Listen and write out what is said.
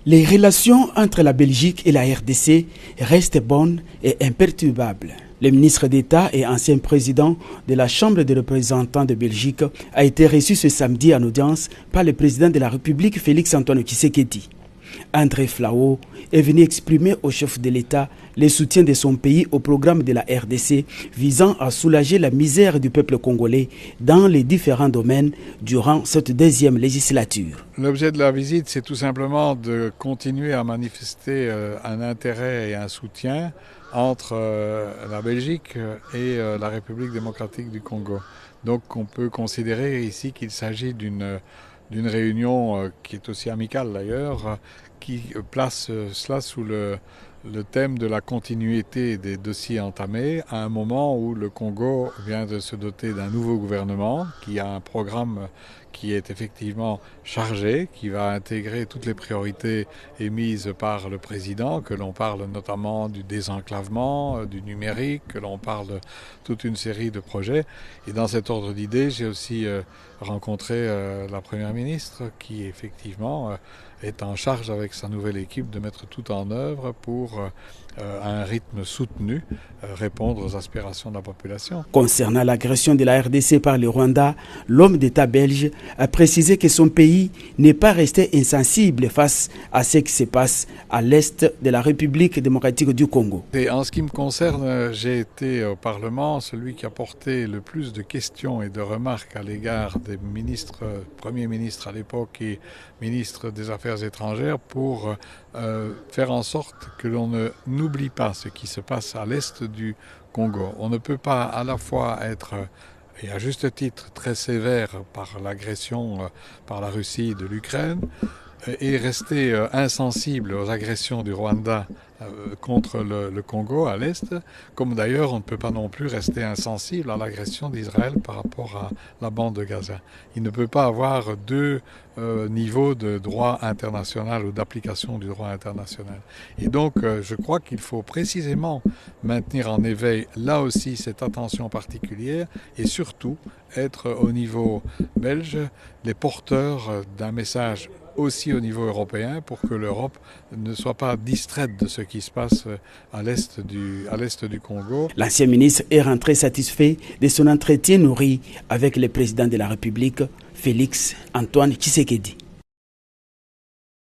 Les relations entre la Belgique et la RDC restent bonnes et imperturbables. Le ministre d'État et ancien président de la Chambre des représentants de Belgique a été reçu ce samedi en audience par le président de la République Félix-Antoine Tshisekedi. André Flao est venu exprimer au chef de l'État le soutien de son pays au programme de la RDC visant à soulager la misère du peuple congolais dans les différents domaines durant cette deuxième législature. L'objet de la visite, c'est tout simplement de continuer à manifester un intérêt et un soutien entre la Belgique et la République démocratique du Congo. Donc on peut considérer ici qu'il s'agit d'une réunion qui est aussi amicale d'ailleurs, qui place cela sous le thème de la continuité des dossiers entamés à un moment où le Congo vient de se doter d'un nouveau gouvernement qui a un programme qui est effectivement chargé, qui va intégrer toutes les priorités émises par le président, que l'on parle notamment du désenclavement, du numérique, que l'on parle de toute une série de projets. Et dans cet ordre d'idées, j'ai aussi rencontré la Première ministre qui effectivement est en charge avec sa nouvelle équipe de mettre tout en œuvre pour à un rythme soutenu, répondre aux aspirations de la population. Concernant l'agression de la RDC par le Rwanda, l'homme d'État belge a précisé que son pays n'est pas resté insensible face à ce qui se passe à l'est de la République démocratique du Congo. Et en ce qui me concerne, j'ai été au Parlement celui qui a porté le plus de questions et de remarques à l'égard des ministres, premiers ministres à l'époque et ministres des Affaires étrangères pour faire en sorte que l'on n'oublie pas ce qui se passe à l'est du Congo. On ne peut pas à la fois être, et à juste titre, très sévère par l'agression par la Russie de l'Ukraine et rester insensible aux agressions du Rwanda contre le Congo à l'est, comme d'ailleurs on ne peut pas non plus rester insensible à l'agression d'Israël par rapport à la bande de Gaza. Il ne peut pas avoir deux niveaux de droit international ou d'application du droit international. Et donc je crois qu'il faut précisément maintenir en éveil là aussi cette attention particulière et surtout être au niveau belge les porteurs d'un message aussi au niveau européen pour que l'Europe ne soit pas distraite de ce qui se passe à l'est du Congo. L'ancien ministre est rentré satisfait de son entretien nourri avec le président de la République, Félix-Antoine Tshisekedi.